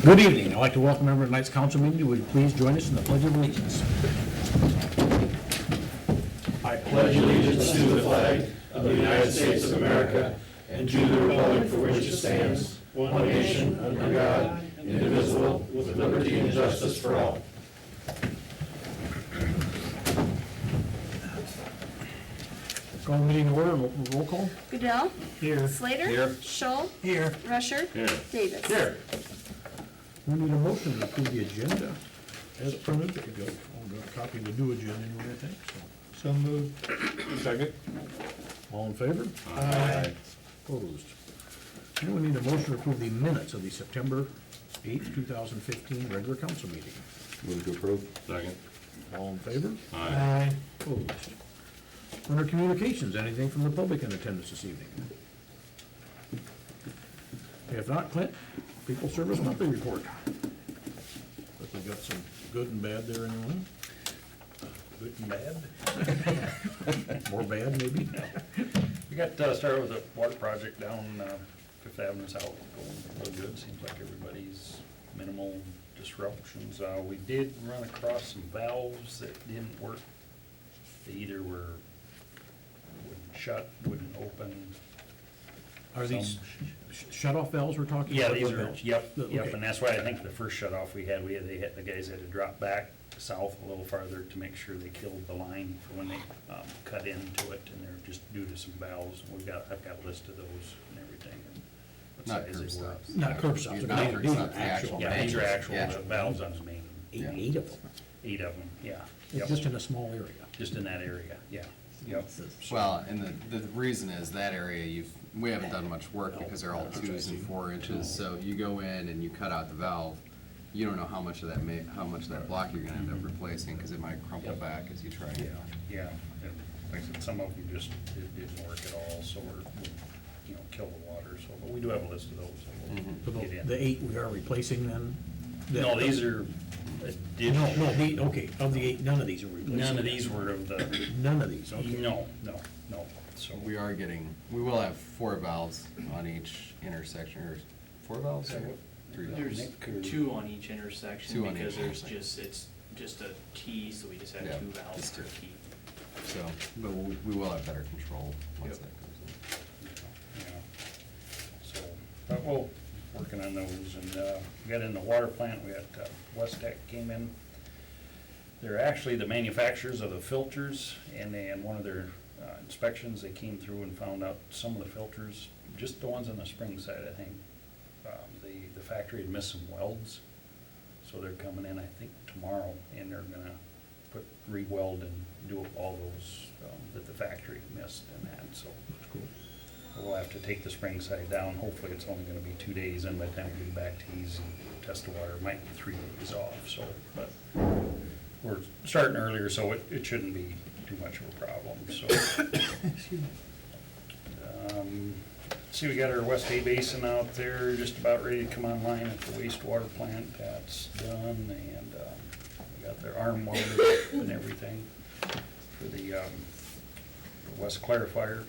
Good evening. I'd like to welcome everyone to tonight's council meeting. Would you please join us in the Pledge of Allegiance? I pledge allegiance to the flag of the United States of America and to the republic for which it stands, one nation, under God, indivisible, with liberty and justice for all. Call the meeting to order. Roll call. Goodell. Here. Slater. Here. Scholl. Here. Rusher. Here. Davis. Here. We need a motion to approve the agenda as printed. There you go. I'll get a copy of the new agenda anyway, I think. So moved. Second. All in favor? Aye. Opposed? Now we need a motion to approve the minutes of the September 8th, 2015 regular council meeting. Move to approve. Second. All in favor? Aye. Opposed? Under communications, anything from the public in attendance this evening? If not, Clint, people service monthly report. But we've got some good and bad there anyway. Good and bad? More bad, maybe? We got started with a water project down Fifth Avenue South, going real good. Seems like everybody's minimal disruptions. We did run across some valves that didn't work. They either wouldn't shut, wouldn't open. Are these shut-off valves we're talking Yeah, about? these What are, valves? yep, Okay. and that's why I think the first shut-off we had, the guys had to drop back south a little farther to make sure they killed the line for when they cut into it, and they're just due to some valves. I've got a list of those and everything, and what Not size curb they were. stops. Not curb stops. Not curb These are stops, the actual Yeah, these are actual Yeah. valves on the main, Eight of them. 8 of them, yeah. It's Yep. just in a small area. Just in that area, yeah, yep. Well, and the reason is that area we haven't done much work because they're all 2s and 4 inches. So you go in and you cut out the valve, you don't know how much of that block you're gonna end up replacing because it might crumple Yep. back as you try. Yeah, yeah, and like I said, some of them just, it didn't work at all, so we're, kill the water, so, but we do have a list of those that So we'll get in. the 8 we are replacing then? No, these are No, additional. okay, of the 8, none of these are replacing. None of these were of the, None of these, okay. no, so. We will have 4 valves on each intersection, or 4 valves or 3 valves? There's 2 on each intersection 2 on because each there's intersection. it's just a T, so we just have Yeah, 2 valves just per two. T. So, but we will have better control once Yep. that goes Yeah. So, but we're working on those, and we got in the water plant, we got West Tech came in. They're actually the manufacturers of the filters, and in one of their inspections, they came through and found out some of the filters, just the ones on the spring side, I think, the factory had missed some welds. So they're coming in, I think, tomorrow, and they're gonna re-weld and do all those that the factory missed and that, so. That's cool. We'll have to take the spring side down. Hopefully, it's only gonna be 2 days, and by the time we get back to easy, test the water, it might be 3 days off, so, but we're starting earlier, so it shouldn't be too much of a problem, so. See, we got our West A Basin out there, just about ready to come online at the wastewater plant. That's done, and we got their arm welded and everything for the West Clarifier.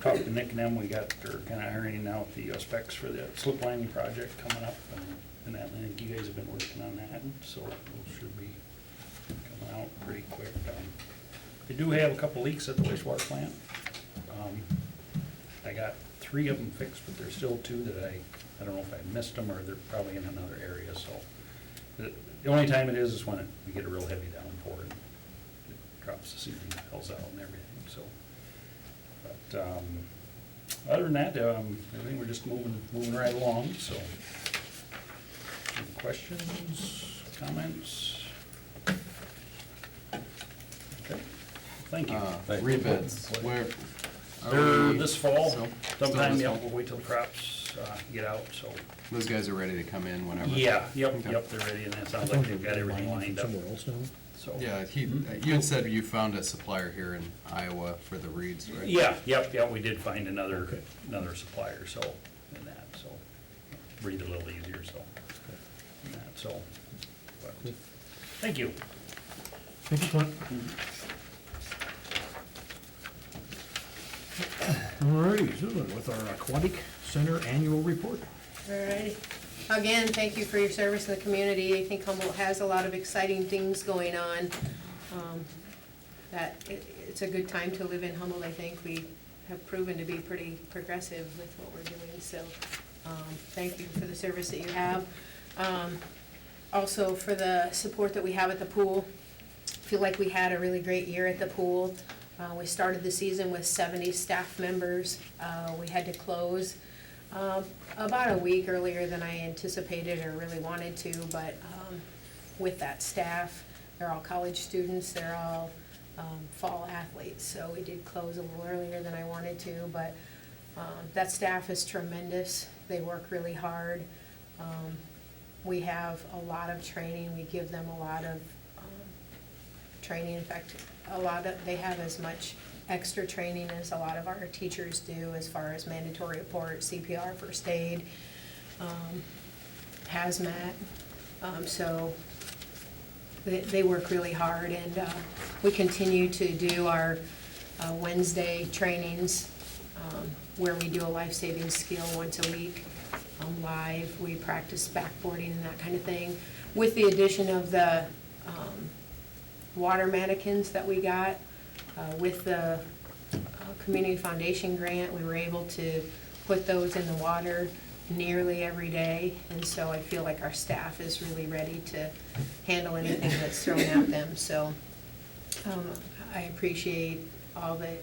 Talked to Nick and them, they're kind of ironing out the specs for the slip lining project coming up, and that, I think you guys have been working on that, so those should be coming out pretty quick. They do have a couple leaks at the wastewater plant. I got 3 of them fixed, but there's still 2 that I don't know if I missed them, or they're probably in another area, so. The only time it is when we get a real heavy downpour, and it drops the ceiling, fills out and everything, so. But, other than that, I think we're just moving right along, so. Any questions, comments? Okay, thank you. Rebids, where? are They're we- this fall, still sometime, this yeah, fall? we'll wait till the crops get out, so. Those guys are ready to come in whenever? Yeah, yep, Okay. they're ready, and it I sounds think like they've got everything lined up, Somewhere else now? so. Yeah, you had said you found a supplier here in Iowa for the reeds, right? Yeah, yep, we did find another Okay. supplier, so, in that, so, breathe a little easier, so, in that, so. But, thank you. Thank you, Clint. All righty, so with our aquatic center annual report. Alrighty. Again, thank you for your service in the community. I think Humboldt has a lot of exciting things going on. It's a good time to live in Humboldt. I think we have proven to be pretty progressive with what we're doing, so thank you for the service that you have. Also for the support that we have at the pool. I feel like we had a really great year at the pool. We started the season with 70 staff members. We had to close about a week earlier than I anticipated or really wanted to, but with that staff, they're all college students, they're all fall athletes, so we did close a little earlier than I wanted to, but that staff is tremendous. They work really hard. We have a lot of training. We give them a lot of training. In fact, they have as much extra training as a lot of our teachers do as far as mandatory report, CPR, first aid, hazmat. So they work really hard, and we continue to do our Wednesday trainings where we do a life-saving skill once a week live. We practice backboarding and that kind of thing. With the addition of the water mannequins that we got, with the Community Foundation grant, we were able to put those in the water nearly every day, and so I feel like our staff is really ready to handle anything that's thrown at them. So I appreciate all the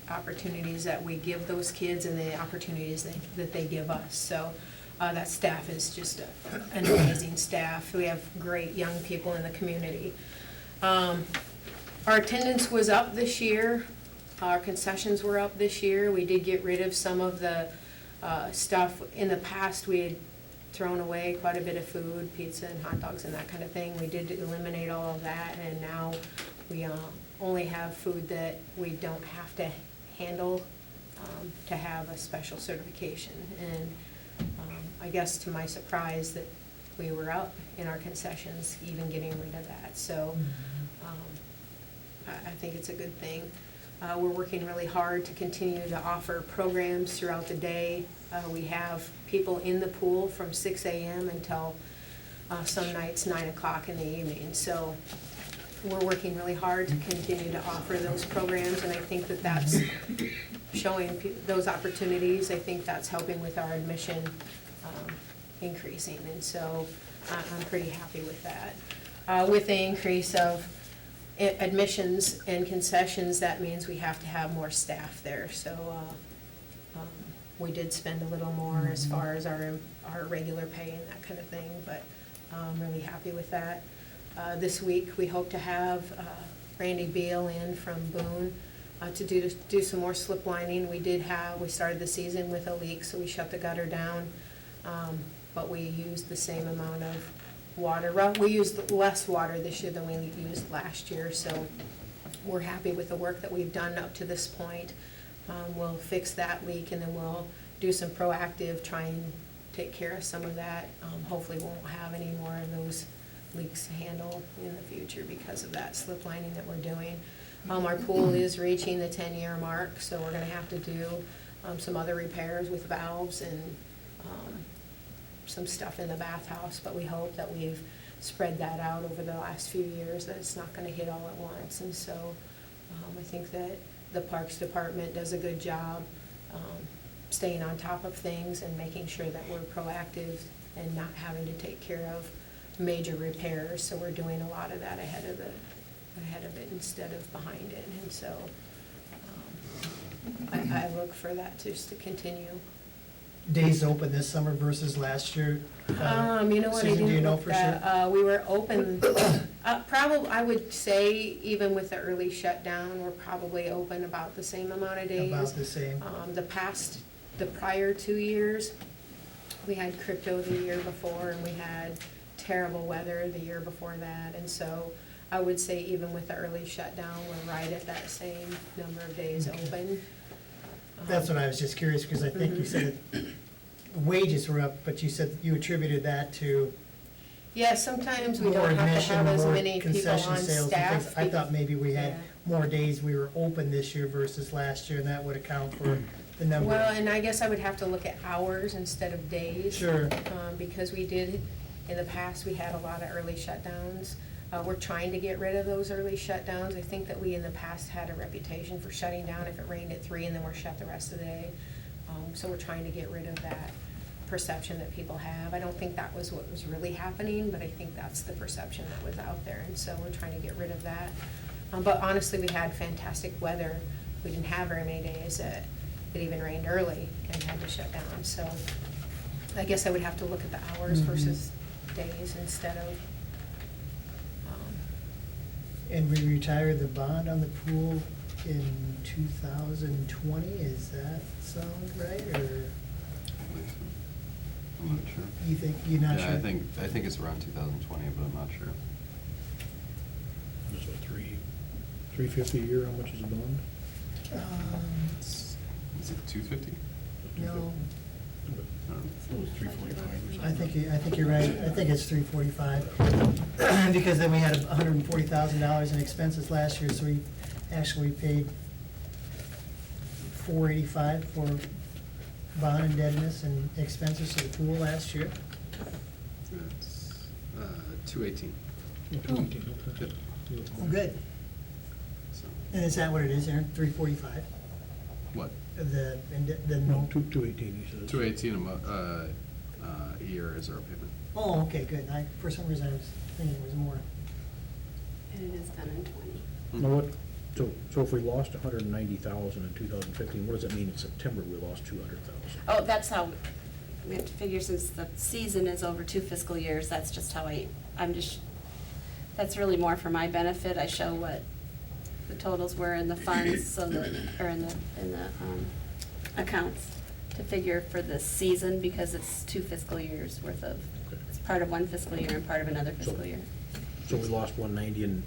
opportunities that we give those kids and the opportunities that they give us. So that staff is just an amazing staff. We have great young people in the community. Our attendance was up this year. Our concessions were up this year. We did get rid of some of the stuff. In the past, we had thrown away quite a bit of food, pizza and hot dogs and that kind of thing. We did eliminate all of that, and now we only have food that we don't have to handle to have a special certification. And I guess to my surprise that we were up in our concessions, even getting rid of that. So I think it's a good thing. We're working really hard to continue to offer programs throughout the day. We have people in the pool from 6 a.m. until some nights 9 o'clock in the evening. So we're working really hard to continue to offer those programs, and I think that that's showing those opportunities. I think that's helping with our admission increasing, and so I'm pretty happy with that. With the increase of admissions and concessions, that means we have to have more staff there. So we did spend a little more as far as our regular pay and that kind of thing, but I'm really happy with that. This week, we hope to have Randy Beal in from Boone to do some more slip lining. We started the season with a leak, so we shut the gutter down, but we used the same amount of water. We used less water this year than we used last year, so we're happy with the work that we've done up to this point. We'll fix that leak, and then we'll do some proactive, try and take care of some of that. Hopefully we won't have any more of those leaks to handle in the future because of that slip lining that we're doing. Our pool is reaching the 10-year mark, so we're gonna have to do some other repairs with valves and some stuff in the bathhouse, but we hope that we've spread that out over the last few years, that it's not gonna hit all at once. And so I think that the Parks Department does a good job staying on top of things and making sure that we're proactive and not having to take care of major repairs. So we're doing a lot of that ahead of it instead of behind it. And so I look for that just to continue. Days open this summer versus last year? You know what, I Susan, do you didn't know look for that. We were open, probably, I would say, even with the early shutdown, we're probably open about the same amount of days. About the same. The prior 2 years, we had crypto the year before, and we had terrible weather the year before that. And so I would say even with the early shutdown, we're right at that same number of days open. That's what I was just curious, because I think you said wages were up, but you said you attributed that to Yeah, sometimes we more don't have to admission, have as more many people concession on sales and staff. things. I thought maybe we had Yeah. more days we were open this year versus last year, and that would account for the number. Well, and I guess I would have to look at hours instead of days. Sure. Because we did, in the past, we had a lot of early shutdowns. We're trying to get rid of those early shutdowns. I think that we in the past had a reputation for shutting down if it rained at 3 and then we're shut the rest of the day. So we're trying to get rid of that perception that people have. I don't think that was what was really happening, but I think that's the perception that was out there, and so we're trying to get rid of that. But honestly, we had fantastic weather. We didn't have very many days that it even rained early and had to shut down, so I guess I would have to look at the hours versus days instead of, And we retired the bond on the pool in 2020, is that sound right, or I'm not sure. you think, you're not sure? Yeah, I think it's around 2020, but I'm not sure. It's what, $350 a year, how much is a bond? Is it 250? No, I don't know. It was 345 or something. I think you're right, I think it's 345. Because then we had $140,000 in expenses last year, so we actually paid $485 for bond indebtedness and expenses to the pool last year. It's 218. Yeah, 218, okay. Oh, good. So, And is that what it is, Aaron, 345? what? The, No, 218, he says. 218 a year is our payment. Oh, okay, good. For some reason, I was thinking it was more. And it is done in 20. Now what, so if we lost 190,000 in 2015, what does that mean in September we lost 200,000? Oh, that's how, we have to figure since the season is over 2 fiscal years, that's just how that's really more for my benefit. I show what the totals were in the funds, so that, or in the accounts to figure for this season, because it's 2 fiscal years worth of, Okay. it's part of 1 fiscal year and part of another fiscal year. So we lost 190 and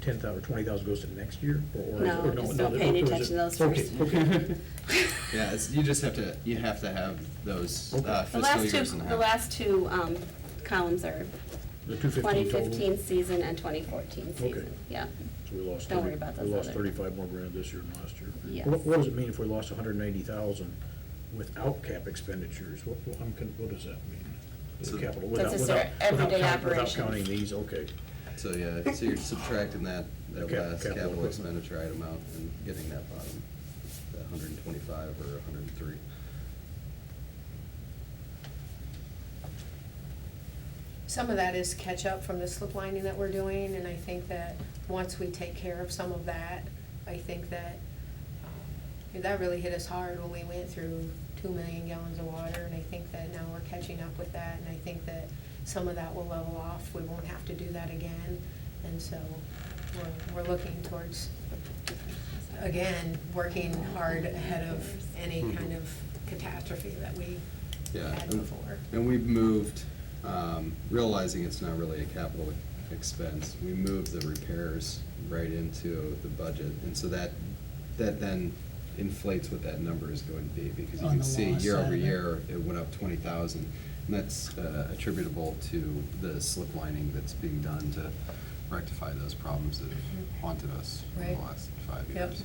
10,000 or 20,000 goes to next year? Or No, just don't pay any or is attention to it- those okay, first. Okay. Yeah, you just have to have those Okay. The fiscal last years two, and a the half. last two columns are The 215 total? 2015 season and 2014 Okay. season, yeah. So we lost Don't worry about those we lost other- 35 more grand this year than last year. Yes. What does it mean if we lost 190,000 without cap expenditures? What does that mean? So- Capital, That's without- just our without everyday count- Without operations. counting these, okay. So, yeah, so you're subtracting that Cap- last capital capital equipment. expenditure item out and getting that bottom, that 125 or 103. some of that is catch up from the slip lining that we're doing, and I think that once we take care of some of that, I think that, that really hit us hard when we went through 2 million gallons of water, and I think that now we're catching up with that, and I think that some of that will level off. We won't have to do that again, and so we're looking towards, again, working hard ahead of any kind of catastrophe that we Yeah, had and- before. And we've moved, realizing it's not really a capital expense, we moved the repairs right into the budget. And so that then inflates what that number is going to be, because you On can the see loss year side over of it. year, it went up 20,000. And that's attributable to the slip lining that's being done to rectify those problems that have haunted us for the Right. last 5 Yep. years.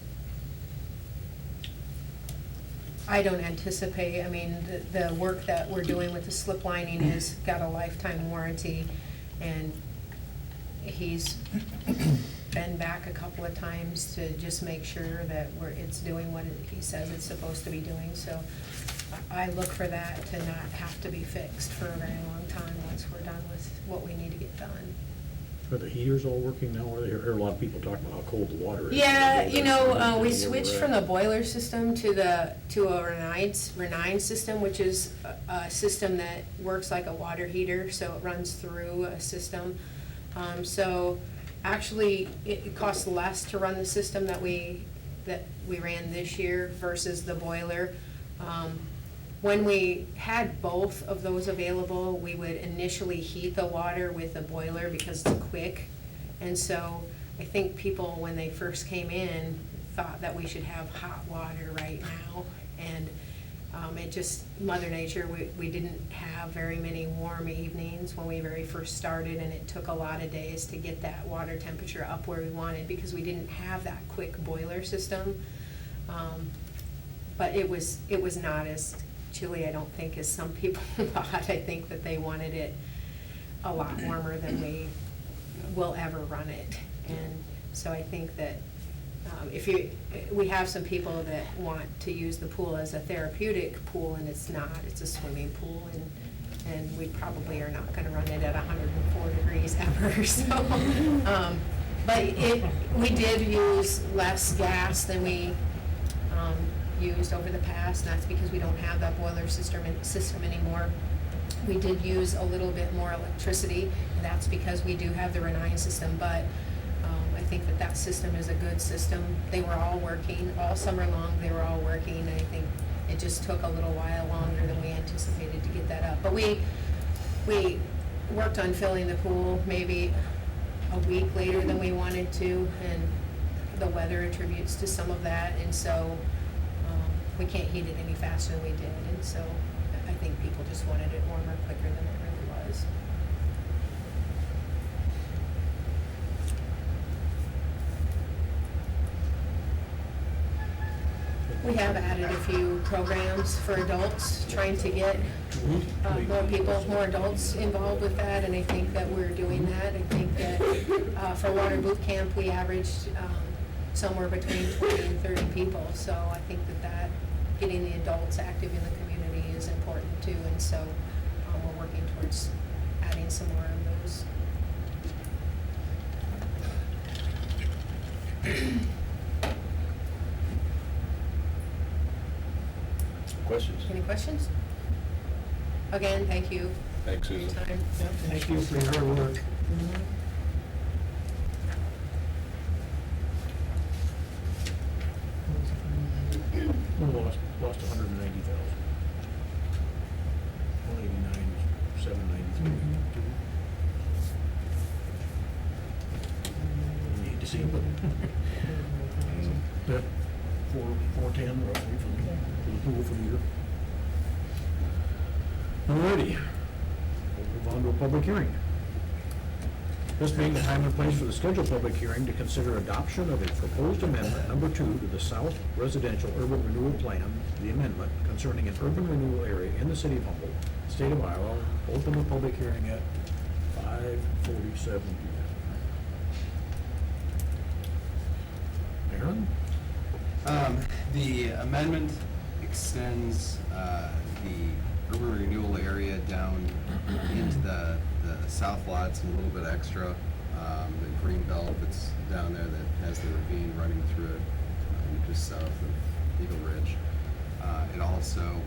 I don't anticipate, I mean, the work that we're doing with the slip lining has got a lifetime warranty, and he's been back a couple of times to just make sure that it's doing what he says it's supposed to be doing, so I look for that to not have to be fixed for a very long time once we're done with what we need to get done. Are the heaters all working now? I hear a lot of people talking about how cold the water is. Yeah, That's you know, where we we're switched at. from the boiler system to a Renine system, which is a system that works like a water heater, so it runs through a system. So actually, it costs less to run the system that we ran this year versus the boiler. When we had both of those available, we would initially heat the water with the boiler because it's quick. And so I think people, when they first came in, thought that we should have hot water right now. And it just, Mother Nature, we didn't have very many warm evenings when we very first started, and it took a lot of days to get that water temperature up where we wanted because we didn't have that quick boiler system. But it was not as chilly, I don't think, as some people thought. I think that they wanted it a lot warmer than we will ever run it. And so I think that we have some people that want to use the pool as a therapeutic pool, and it's not, it's a swimming pool, and we probably are not gonna run it at 104 degrees ever, so. But we did use less gas than we used over the past, and that's because we don't have that boiler system anymore. We did use a little bit more electricity, and that's because we do have the Renine system, but I think that system is a good system. They were all working, all summer long, they were all working, and I think it just took a little while longer than we anticipated to get that up. But we worked on filling the pool maybe a week later than we wanted to, and the weather attributes to some of that, and so we can't heat it any faster than we did, and so I think people just wanted it warmer quicker than it really was. We have added a few programs for adults, trying to get more adults involved with that, and I think that we're doing that. I think that for water boot camp, we averaged somewhere between 20 and 30 people, so I think that getting the adults active in the community is important too, and so we're working towards adding some more of those. Questions? Any questions? Again, thank you. Thanks, for your Susan. time. Thank you for your hard work. We lost 190,000. 189, 793. You hate to see it, but yeah, 410 roughly for the pool for the year. Alrighty, we'll move on to a public hearing. This being the time and place for the scheduled public hearing to consider adoption of a proposed amendment number 2 to the South Residential Urban Renewal Plan, the amendment concerning an urban renewal area in the city of Humboldt, state of Iowa. Open the public hearing at 5:47 p.m. Aaron? The amendment extends the urban renewal area down into the south lots and a little bit extra. The green belt that's down there that has the ravine running through it, just south of Eagle Ridge. It also